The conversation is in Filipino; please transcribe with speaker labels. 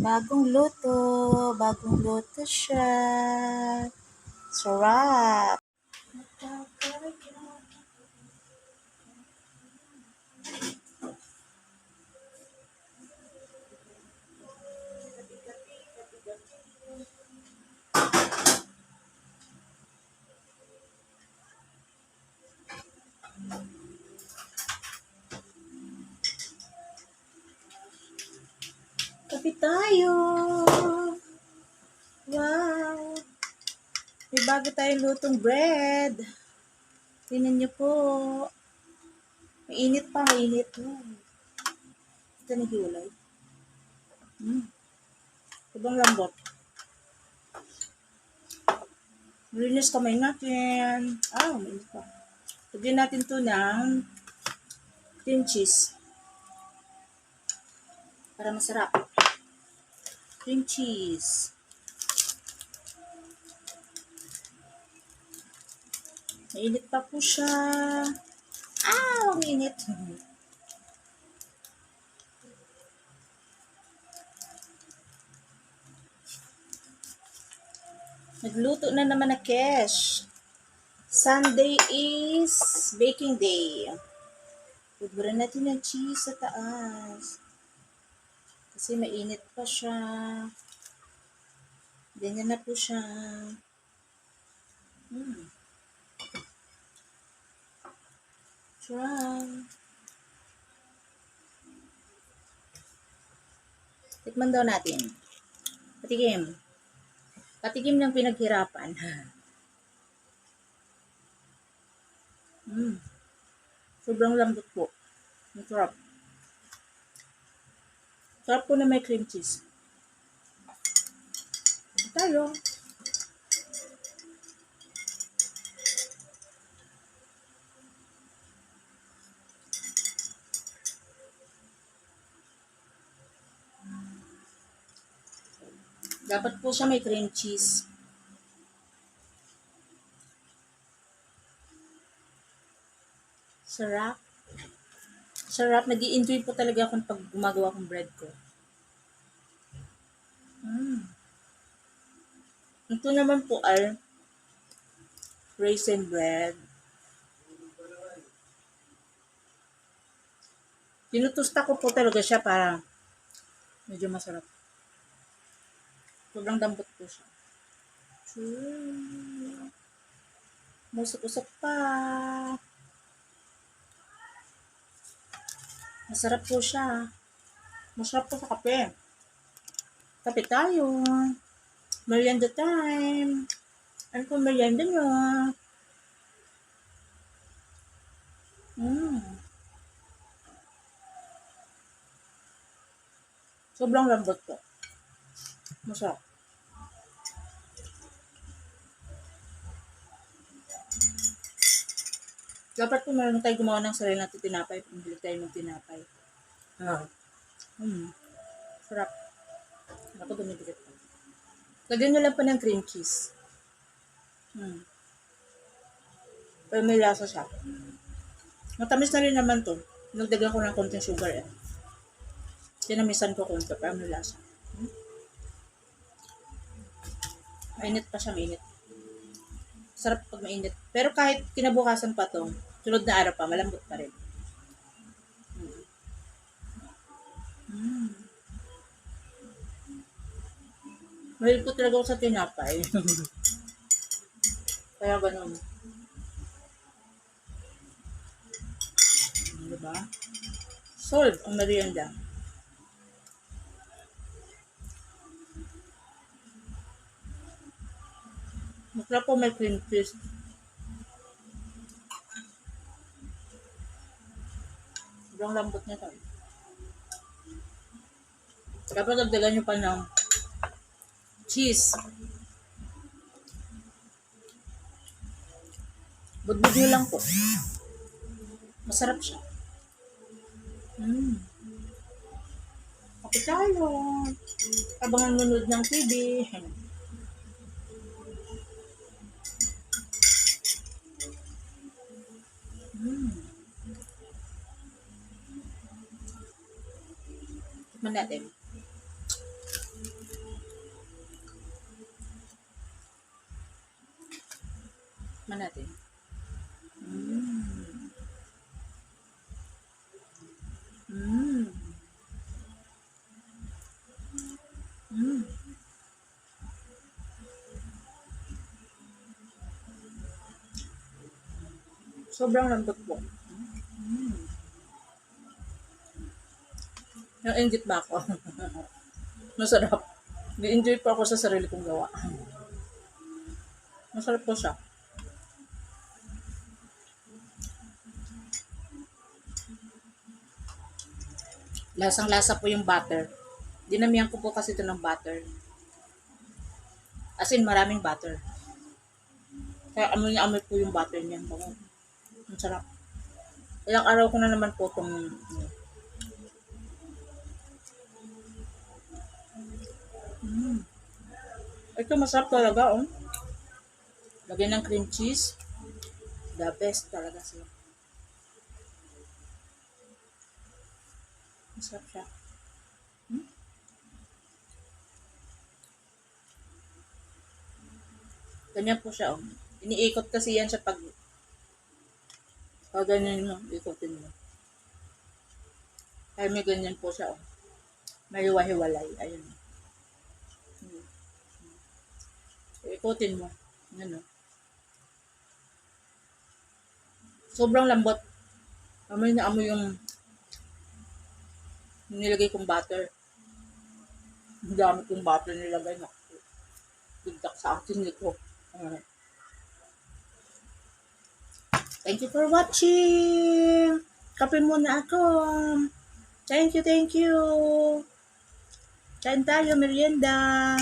Speaker 1: Bagong luto siya. Sarap. Kape tayo. Wow. May bago tayong lutong bread. Tingnan niyo po. Mainit pa, mainit. Ito na hiwalay. Ibang lambot. Malinis kamay natin. Mainit pa. Lagyan natin to ng cream cheese. Para masarap. Cream cheese. Mainit pa po siya. Mainit. Nagluto na naman na Kesh. Sunday is baking day. Buburan natin ng cheese sa taas. Kasi mainit pa siya. Ganyan na po siya. Try. Tikman daw natin. Patikim. Patikim ng pinaghirapan. Sobrang lambot po. Masarap. Sarap po na may cream cheese. Tayo. Dapat po siya may cream cheese. Sarap. Sarap. Nag-i-enjoy po talaga akong pag gumagawa kong bread ko. Ito naman po ay raisin bread. Tinutusta ko po talaga siya para medyo masarap. Sobrang dambot po siya. Musok-usok pa. Masarap po siya. Masarap po sa kape. Kape tayo. Merienda time. Ano po merienda nyo? Sobrang lambot po. Masarap. Dapat po meron tayo gumawa ng sarili natin tinapay. Pumili tayo ng tinapay. Sarap. Ako dumidikit pa. Lagyan nyo lang pa ng cream cheese. Pero may lasa siya. Matamis na rin naman to. Nagdagan ko ng konting sugar eh. Tinamisan ko konti para may lasa. Mainit pa siya, mainit. Sarap pag mainit. Pero kahit kinabukasan pa to, sunod na araw pa, malambot pa rin. Mahil ko talaga ako sa tinapay. Kaya ganun. Diba? Solve ang merienda. Masarap po may cream cheese. Sobrang lambot niya to. Dapat nagdagan nyo pa ng cheese. Budbud nyo lang po. Masarap siya. Kape tayo. Habang nanonood ng TV. Tikman natin. Tikman natin. Mm. Mm. Mm. Sobrang lambot po. Mm. Nainggit ba ako? Masarap. Ni-enjoy po ako sa sarili kong gawa. Masarap po siya. Lasang-lasa po yung butter. Dinamihan ko po kasi ito ng butter. As in, maraming butter. Kaya amoy na amoy po yung butter niya. Ang sarap. Ilang araw ko na naman po itong ito masarap talaga, oh. Lagyan ng cream cheese. The best talaga siya. Masarap siya. Ganyan po siya, oh. Iniikot kasi yan sa pag ganyan mo, ikotin mo. Kaya may ganyan po siya, oh. May hiwa-hiwalay. Ayun. Ikotin mo. Yan, oh. Sobrang lambot. Amoy na amoy yung nilagay kong butter. Ang dami kong butter nilagay. Naku. Bigdak sa akin nito. Thank you for watching. Kape muna ako. Thank you, thank you. Kain tayo, merienda.